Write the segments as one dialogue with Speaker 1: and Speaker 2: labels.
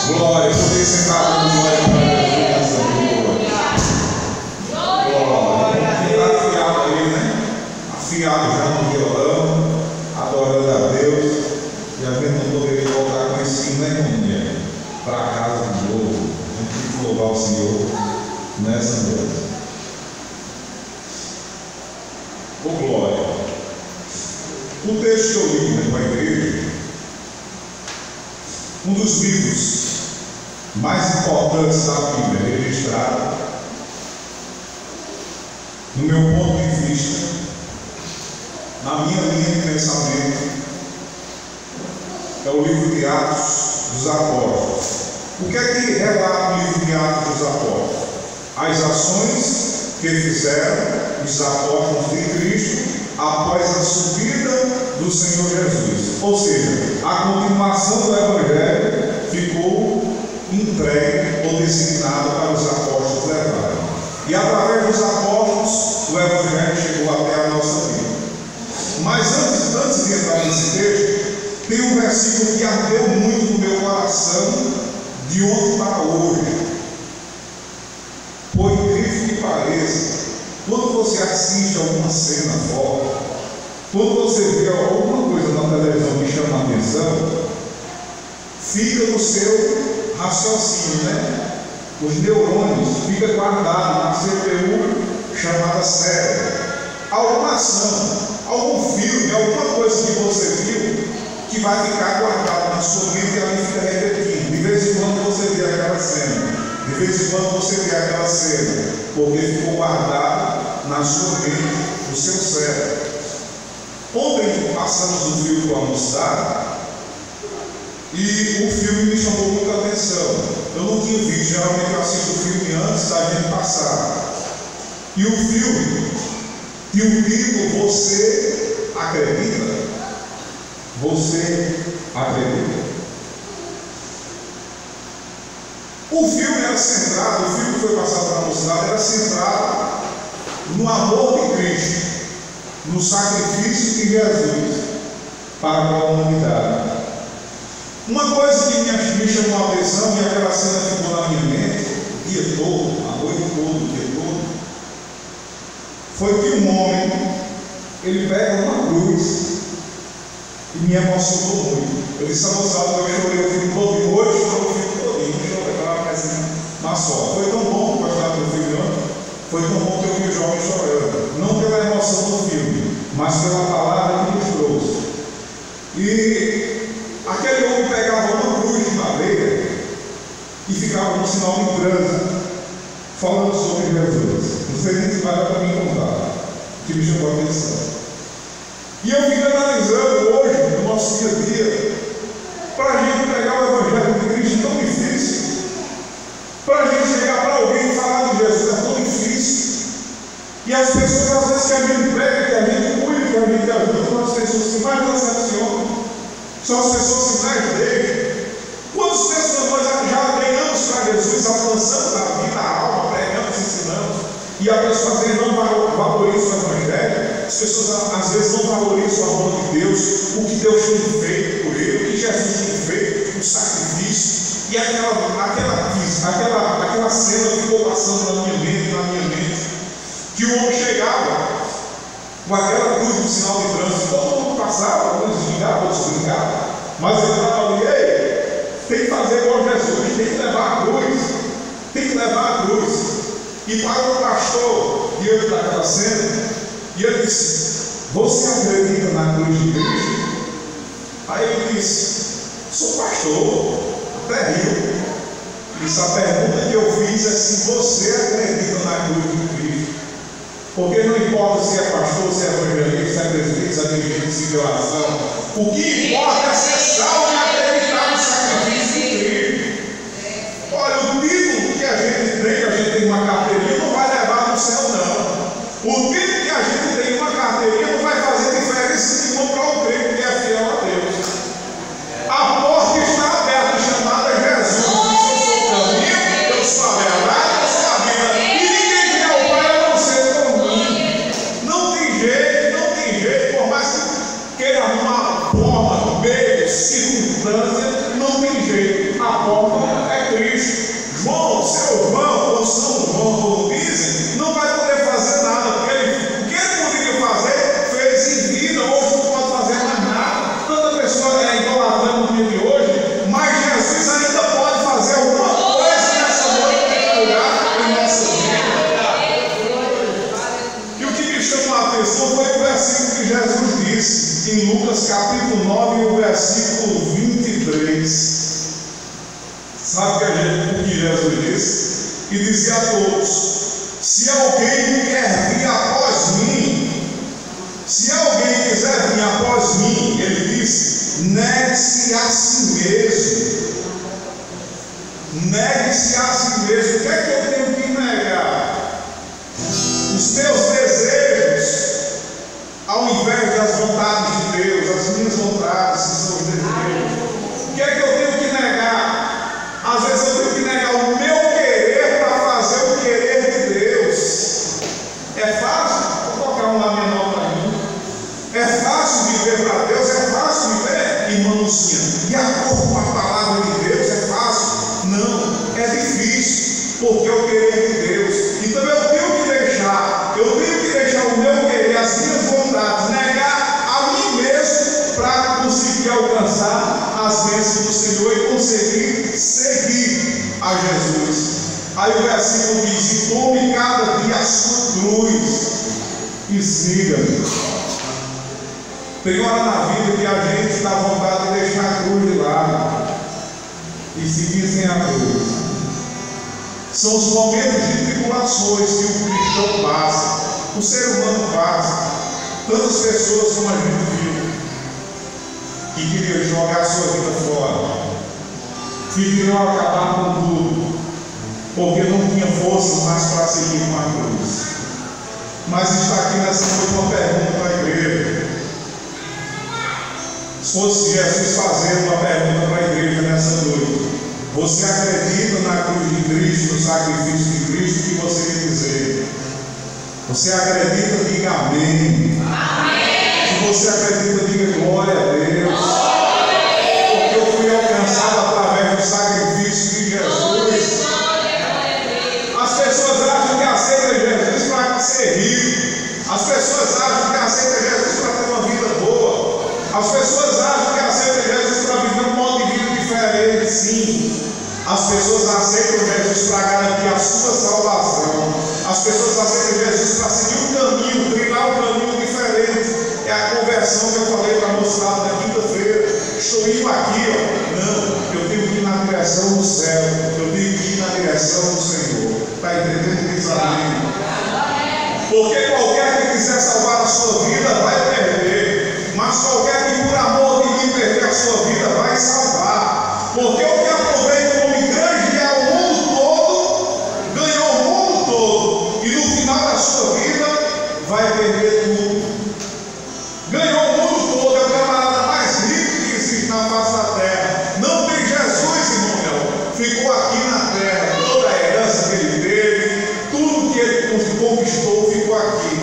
Speaker 1: Glória, poder sentar com glória para Deus. Glória. Quem está afiado aí, né? Afiado já no violão, adorando a Deus. E a gente não poderia voltar com esse hino, né, mulher? Para casa de novo. A gente tem que louvar o Senhor nessa noite. Ô glória. O texto que eu li com a igreja, um dos livros mais importantes da Bíblia registrado, no meu ponto de vista, na minha linha de pensamento, é o livro de Atos dos Apóstolos. O que é que relata o livro de Atos dos Apóstolos? As ações que fizeram os apóstolos de Cristo após a subida do Senhor Jesus. Ou seja, a continuação do Evangelho ficou entregue ou designado para os apóstolos levarem. E através dos apóstolos, o Evangelho chegou até a nossa vida. Mas antes de entrar nesse texto, tem um versículo que ardeu muito no meu coração de ontem para hoje. Por incrível que pareça, quando você assiste alguma cena forte, quando você vê alguma coisa na televisão que chama a atenção, fica no seu raciocínio, né? Os neurônios ficam guardados na CPU chamada cérebro. Alguma ação, algum filme, alguma coisa que você viu, que vai ficar guardado na sua mente e ali fica repetindo. De vez em quando você vê aquela cena. De vez em quando você vê aquela cena, porque ficou guardado na sua mente, no seu cérebro. Ontem passamos um filme para almoçar e o filme me chamou muita atenção. Eu não tinha visto, geralmente eu assisto o filme antes da gente passar. E o filme tinha o título Você Acredita? Você acredita? O filme era centrado, o filme que foi passado para a mocidade era centrado no amor de Cristo, no sacrifício de Jesus para a humanidade. Uma coisa que me chamou a atenção, e aquela cena ficou na minha mente o dia todo, a noite toda, o dia todo, foi que um homem, ele pega uma cruz e me emocionou muito. Eu disse a moçada, eu chorei o filme todo, hoje eu chorei o filme todo, mas só, foi tão bom gostar do filme ontem, foi tão bom que eu vi o jovem chorando, não pela emoção do filme, mas pela palavra que nos trouxe. E aquele homem pegava uma cruz de madeira e ficava no sinal de trânsito, falando sobre Jesus. Não sei nem se vai dar para mim contar, que me chamou a atenção. E eu fico analisando hoje, no nosso dia a dia, para a gente pregar o Evangelho de Cristo tão difícil. Para a gente chegar para alguém e falar de Jesus é tão difícil. E as pessoas, às vezes, que a gente prega, que a gente cuida, que a gente ajuda, são as pessoas que mais decepcionam, são as pessoas que mais deixam. Quantas pessoas nós já ganhamos para Jesus, alcançamos a vida, a alma, pregamos, ensinamos, e a pessoa às vezes não valoriza o Evangelho, as pessoas às vezes não valorizam o amor de Deus, o que Deus tem feito por ele, o que Jesus tem feito, o sacrifício. E aquela cena ficou passando na minha mente, que o homem chegava com aquela cruz do sinal de trânsito, todo mundo passava, uns desligavam, outros brincavam, mas ele estava ali, ei, tem que fazer igual Jesus, tem que levar a cruz, tem que levar a cruz. E para o pastor diante daquela cena, e ele disse, você acredita na cruz de Cristo? Aí ele disse, sou pastor. Até riu. Isso, a pergunta que eu fiz é se você acredita na cruz de Cristo. Porque não importa se é pastor, se é evangelista, se é presbítero, se é dirigente, se é de oração. O que importa é ser salvo e acreditar no sacrifício de Cristo. Olha, o título que a gente tem, que a gente tem uma carteirinha, não vai levar no céu, não. O título que a gente tem uma carteirinha não vai fazer diferença nenhuma para o crente que é fiel a Deus. A porta está aberta, chamada Jesus. Eu sou o caminho, eu sou a verdade, eu sou a vida. E ninguém vem ao Pai a não ser por mim. Não tem jeito, por mais que queira jeito, circunstância, não tem jeito. A porta é Cristo. João, seu João, ou São João, como dizem, não vai poder fazer nada, porque o que ele poderia fazer, fez em vida, hoje não pode fazer mais nada. Tanta pessoa é idolatrando no dia de hoje, mas Jesus ainda pode fazer alguma coisa nessa noite, nesse lugar, em nossa vida. E o que me chamou a atenção foi o versículo que Jesus disse, em Lucas capítulo 9, o versículo 23. Sabe o que Jesus disse? E dizia a todos: se alguém quer vir após mim, se alguém quiser vir após mim, ele disse, negue-se a si mesmo. Negue-se a si mesmo. O que é que eu tenho que negar? Os meus desejos, ao invés das vontades de Deus, as minhas vontades, que são os desejos. O que é que eu tenho que negar? Às vezes eu tenho que negar o meu querer para fazer o querer de Deus. É fácil? Vou tocar um lá menor para mim. É fácil viver para Deus? É fácil viver, irmã Lucinha? De acordo com a palavra de Deus, é fácil? Não, é difícil, porque é o querer de Deus. Então eu tenho que deixar o meu querer, as minhas vontades, negar a mim mesmo para conseguir alcançar as bênçãos do Senhor e conseguir seguir a Jesus. Aí o versículo diz: e tome cada dia a sua cruz e siga-me. Tem hora na vida que a gente dá vontade de deixar a cruz de lado e seguir sem a cruz. São os momentos de tribulações que o cristão passa, o ser humano passa. Tantas pessoas como a gente viu, que queriam jogar a sua vida fora, que queriam acabar com tudo, porque não tinha forças mais para seguir com a cruz. Mas está aqui nessa noite uma pergunta para a igreja. Se fosse Jesus fazendo uma pergunta para a igreja nessa noite: você acredita na cruz de Cristo, no sacrifício de Cristo? O que você quer dizer? Você acredita? Diga amém. Amém. Se você acredita, diga glória a Deus. Porque eu fui alcançado através do sacrifício de Jesus. As pessoas acham que aceitam Jesus para ser rico. As pessoas acham que aceitam Jesus para ter uma vida boa. As pessoas acham que aceitam Jesus para viver um modo de vida diferente. Sim. As pessoas aceitam Jesus para garantir a sua salvação. As pessoas aceitam Jesus para seguir um caminho, trilhar um caminho diferente. É a conversão que eu falei para a moçada na quinta-feira. Estou indo aqui, ó. Não, eu tenho que ir na direção do céu. Eu tenho que ir na direção do Senhor. Está entendendo isso? Amém? Porque qualquer que quiser salvar a sua vida vai perder. Mas qualquer que por amor de mim perder a sua vida vai salvar. Porque o que aproveita o homem grande é o mundo todo, ganhou o mundo todo, e no final da sua vida vai perder tudo. Ganhou o mundo todo, é o camarada mais rico que existe na face da terra. Não tem Jesus, irmão, não. Ficou aqui na terra, toda a herança que ele teve, tudo que ele conquistou ficou aqui.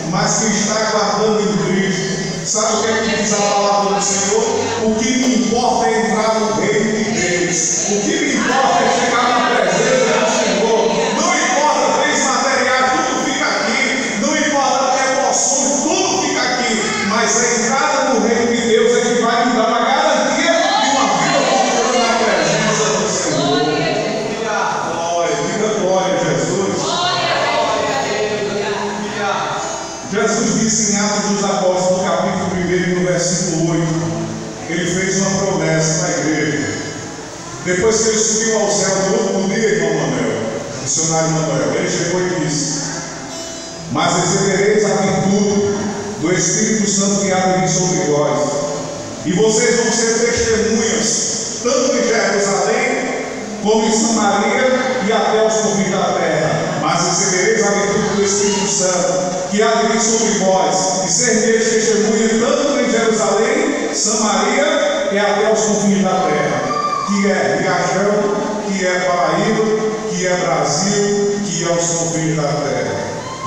Speaker 1: Mas que está aguardando em Cristo. Sabe o que é que diz a palavra do Senhor? O que me importa é entrar no reino de Deus. O que me importa é chegar na presença do Senhor. Não importa bens materiais, tudo fica aqui. Não importa emoções, tudo fica aqui. Mas a entrada no reino de Deus é que vai me dar uma garantia de uma vida conforme na presença do Senhor. Glória, diga glória a Jesus. Jesus disse em Atos dos Apóstolos, no capítulo 1, no versículo 8, ele fez uma promessa para a igreja. Depois que ele subiu ao céu no último dia, irmão Manuel, missionário Manuel, ele chegou e disse: mas recebereis a virtude do Espírito Santo que há de vir sobre vós, e vocês vão ser testemunhas, tanto em Jerusalém, como em Samaria e até os confins da terra. Mas recebereis a virtude do Espírito Santo que há de vir sobre vós, e sereis testemunhas tanto em Jerusalém, Samaria e até os confins da terra. Que é Riachão, que é Paraíba, que é Brasil, que é os confins da terra.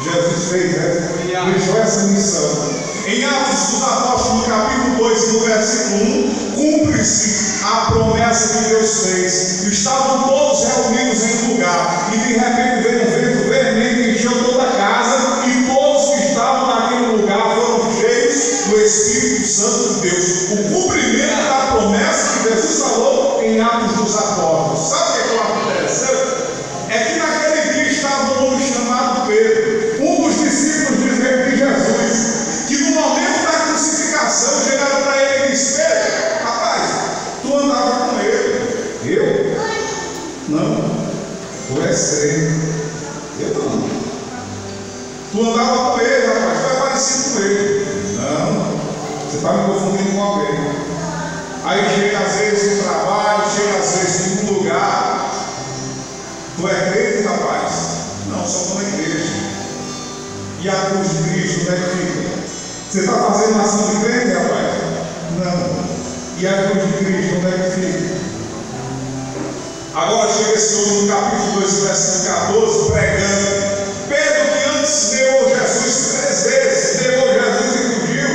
Speaker 1: Jesus fez deixou essa missão. Em Atos dos Apóstolos, no capítulo 2, no versículo 1, cumpre lembre-se a promessa que Deus fez. Estavam todos reunidos em um lugar, e de repente veio um vento vermelho que encheu toda a casa, e todos que estavam naquele lugar foram cheios do Espírito Santo de Deus. O cumprimento da promessa que Jesus falou em Atos dos Apóstolos. Sabe o que é uma interessante? É que naquele dia estava um homem chamado Pedro, um dos discípulos de Jesus, que no momento da crucificação chegaram para ele e disse: Pedro, rapaz, tu andava com ele. Eu? Não. Tu és crente. Eu não. Tu andava com ele, rapaz, tu é parecido com ele. Não. Você está me confundindo com alguém. Aí chega às vezes no trabalho, chega às vezes em um lugar. Tu é crente, rapaz? Não, só estou na igreja. E a cruz de Cristo, onde é que fica? Você está fazendo ação de crente, rapaz? Não. E a cruz de Cristo, onde é que fica? Agora chega esse homem no capítulo 2, versículo 14, pregando. Pedro, que antes negou Jesus 3 vezes, negou Jesus e fugiu.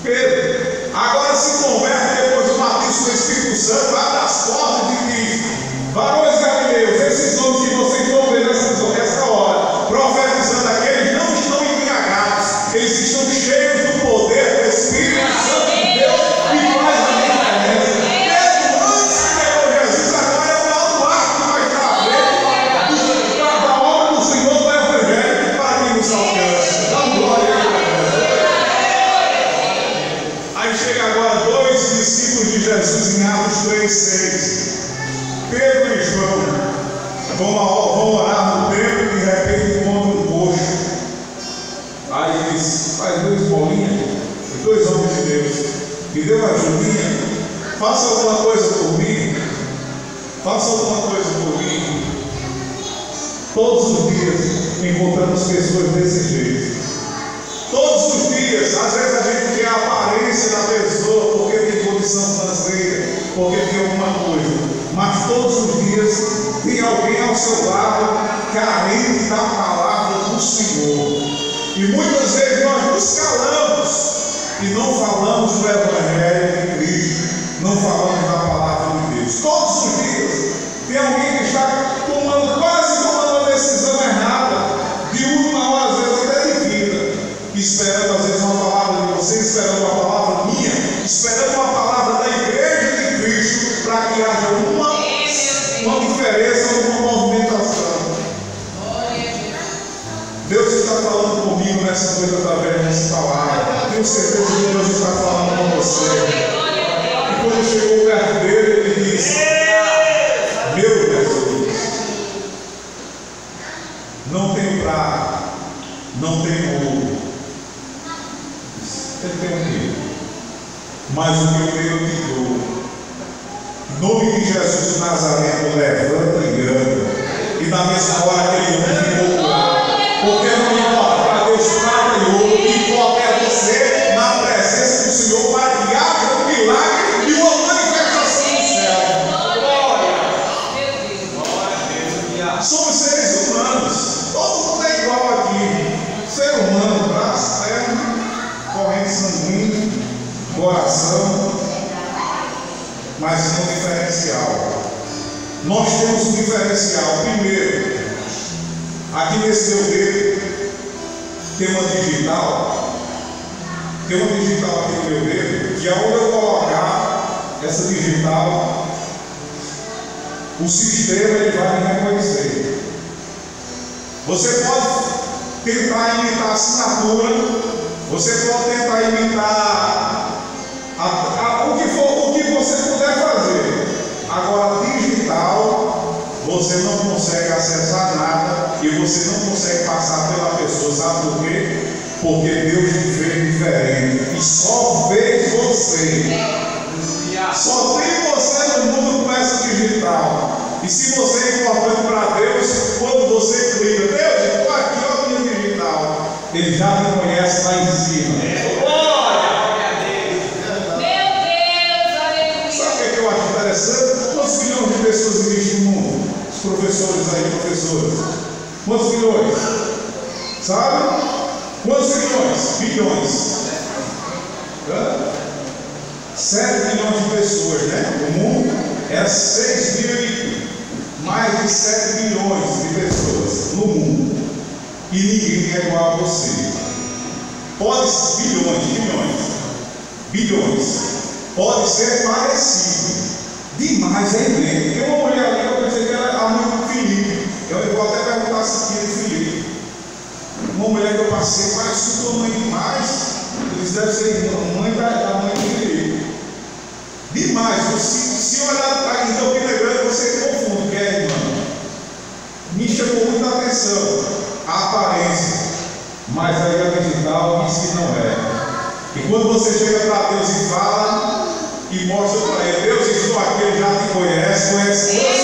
Speaker 1: Pedro, agora se converte depois do batismo do Espírito Santo, abre as portas de Cristo. Varões galileus, esses homens que vocês vão ver nessa hora, profetizando aqui, eles não estão embriagados, eles estão cheios do poder do Espírito Santo de Deus, que faz a diferença. Mesmo antes que negou Jesus, agora é o baluarte que vai estar à frente da obra do Senhor do Evangelho para que nos alcance. Dá glória a Deus. Aí chega agora 2 discípulos de Jesus em Atos 3:6. Pedro e João vão orar no templo e de repente encontram um coxo. Aí diz: faz 2 bolinhas, 2 homens de Deus, me dê uma ajudinha, faça alguma coisa por mim, faça alguma coisa por mim. Todos os dias encontramos pessoas desse jeito. Todos os dias, às vezes a gente quer a aparência da pessoa porque tem condição financeira, porque tem alguma coisa. Mas todos os dias tem alguém ao seu lado carente da palavra do Senhor. E muitas vezes nós nos calamos e não falamos do Evangelho de Cristo, não falamos da palavra de Deus. Todos os dias tem alguém que está quase tomando uma decisão errada, de última hora, às vezes até de vida, esperando às vezes uma palavra de você, esperando uma palavra minha, esperando uma palavra da igreja de Cristo, para que haja uma diferença, uma movimentação. Deus está falando comigo nessa noite através dessa palavra. Tenho certeza que Deus está falando com você. E quando chegou perto dele, ele disse: meu Jesus, não tenho prata, não tenho ouro. Ele tem um medo, mas o que eu tenho eu te dou. Em nome de Jesus de Nazaré, levanta e anda. E na mesma hora aquele homem ficou curado. Porque não importa para Deus prata e ouro, importa é você na presença do Senhor para que haja um milagre e uma manifestação do céu. Somos seres humanos, todo mundo é igual aqui. Ser humano, braço, perna, corrente sanguínea, coração, mas não diferencial. Nós temos um diferencial. Primeiro, aqui nesse meu dedo tem uma digital aqui no meu dedo, que aonde eu colocar essa digital, o sistema ele vai me reconhecer. Você pode tentar imitar a assinatura, você pode tentar imitar o que você puder fazer. Agora, digital, você não consegue acessar nada e você não consegue passar pela pessoa. Sabe por quê? Porque Deus te fez diferente e só vê você. Só tem você no mundo com essa digital. E se você é importante para Deus, quando você clica, Deus, estou aqui, ó, minha digital, Ele já me conhece lá em cima. Eu acho interessante. Quantos milhões de pessoas existem no mundo? Os professores aí, professores. Quantos milhões? Sabe? Quantos milhões? Bilhões. 7 milhões de pessoas, né? O mundo é 6 mil e mais de 7 milhões de pessoas no mundo. E ninguém é igual a você. Pode ser bilhões. Pode ser parecido. Demais é idêntico. Tem uma mulher ali, eu pensei que era a mãe do Felipe. Eu vou até perguntar se aqui é do Felipe. Uma mulher que eu passei, parece que sua mãe demais. Eles devem ser mãe da mãe do Felipe. Demais. Se olhar para em Campina Grande, você confunde que é irmã. Me chamou muita atenção a aparência, mas aí a digital diz que não é. E quando você chega para Deus e fala e mostra para ele, Deus, estou aqui, ele já te conhece Deus,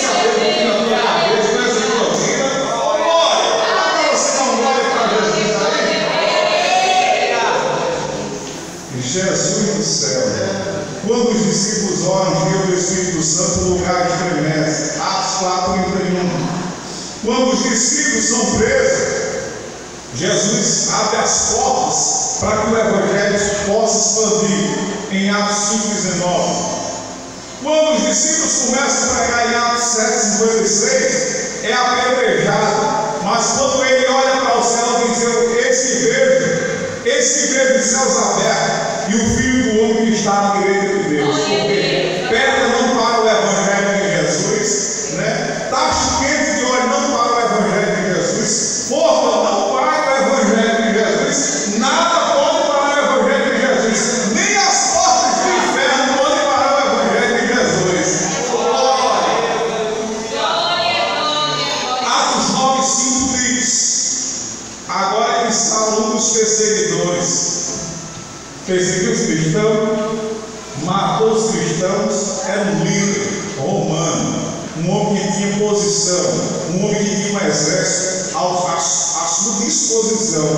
Speaker 1: cabelo na tua cabeça, conhece a tua vida. Olha, agora você não olha para Jesus aí. Jesus do céu. Quando os discípulos oram, viam do Espírito Santo, o lugar estremece. Atos 4:31. Quando os discípulos são presos, Jesus abre as portas para que o Evangelho possa expandir em Atos 5:19. Quando os discípulos começam a pregar em Atos 7:56, é apedrejado. Mas quando ele olha para o céu e diz, esse vejo os céus abertos e o Filho do Homem que está à direita de Deus. Porque pedra não para o Evangelho de Jesus, né? Tacho quente de óleo não para o Evangelho de Jesus. Força não para o Evangelho de Jesus. Nada pode parar o Evangelho de Jesus. Nem as portas do inferno podem parar o Evangelho de Jesus. Atos 9:5 diz: agora ele está um dos perseguidores. Perseguiu os cristãos, matou os cristãos, era um líder romano, um homem que tinha posição, um homem que tinha um exército à sua disposição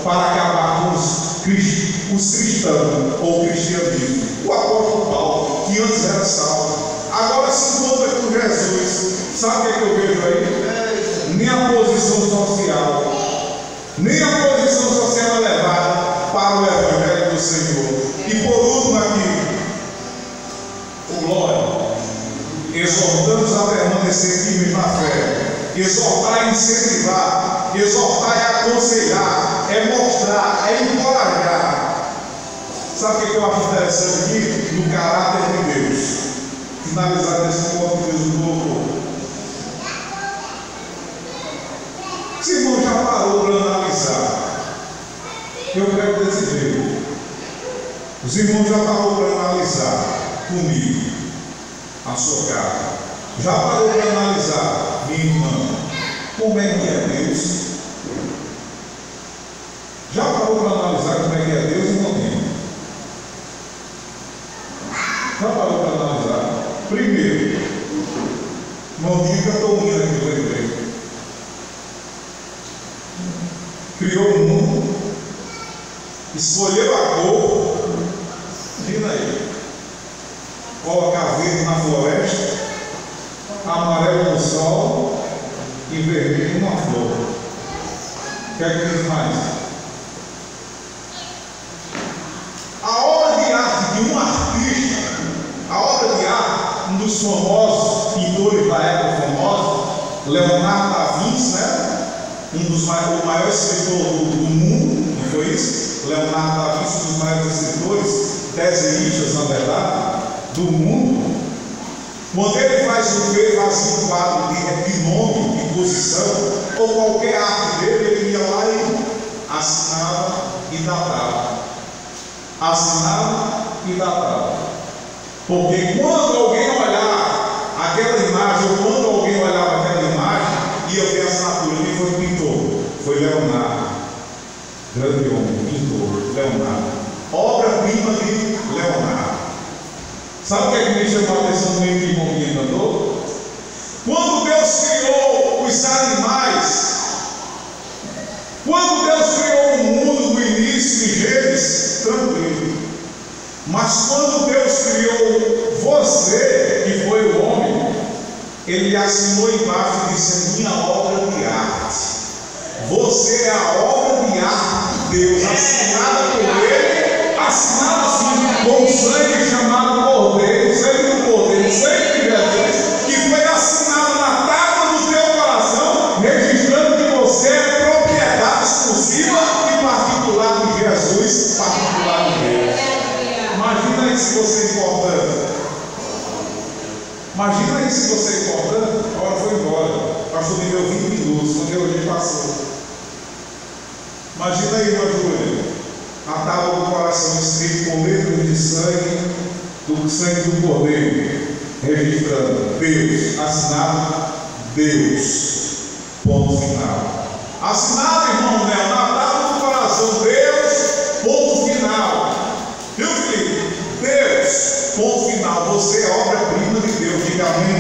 Speaker 1: para acabar com os cristãos ou o cristianismo. O apóstolo Paulo, que antes era salvo, agora se encontra com Jesus. Sabe o que eu vejo aí? Nem a posição social, nem a posição social elevada para o Evangelho do Senhor. E por último aqui, o glória. Exortamos a permanecer firmes na fé. Exortar e incentivar, exortar e aconselhar, é mostrar, é encorajar. Sabe o que eu acho interessante aqui? No caráter de Deus. Finalizar nesse ponto que Deus nos colocou. Esse irmão já parou para analisar. Eu quero desse jeito. Os irmãos já parou para analisar comigo a sua cara. Já parou para analisar, minha irmã, como é que é Deus? Já parou para analisar como é que é Deus, irmãozinho? Já parou para analisar? Primeiro, irmãozinho cantou um hino aqui, eu lembrei. Criou o mundo, escolheu a cor, imagina aí, coloca verde na floresta, amarelo no sol e vermelho numa flor. O que é que diz mais? A obra de arte de um artista, a obra de arte, um dos famosos pintores da época famosos, Leonardo da Vinci, né? O maior escritor do mundo, não foi isso? Leonardo da Vinci, um dos maiores escritores, desenhistas, na verdade, do mundo. Quando ele fazia um quadro de nome, de posição, ou qualquer arte dele, ele ia lá e assinava e datava. Assinava e datava. Porque quando alguém olhar aquela imagem, ou quando alguém olhava aquela imagem, ia ver a assinatura. Quem foi o pintor? Foi Leonardo. Grande homem, pintor, Leonardo. Obra-prima de Leonardo. Sabe o que é que me chamou a atenção no meio que o irmão me encantou? Quando Deus criou os animais, quando Deus criou o mundo do início de Gênesis, tranquilo. Mas quando Deus criou você, que foi o homem, Ele assinou embaixo e disse: minha obra de arte. Você é a obra de arte de Deus, assinada por Ele, assinada assim, com o sangue chamado Jesus particular de Deus. Imagina aí se você é importante. Imagina aí se você é importante. A hora foi embora. O pastor me deu 20 minutos, quando eu olhei passou. Imagina aí, irmã Júlia, a tábua do coração escrito com letras de sangue, do sangue do Cordeiro, registrando Deus, assinado Deus, ponto final. Assinado, irmão Nel, na tábua do coração, Deus, ponto final. Viu, Felipe? Deus, ponto final. Você é obra-prima de Deus, diga amém.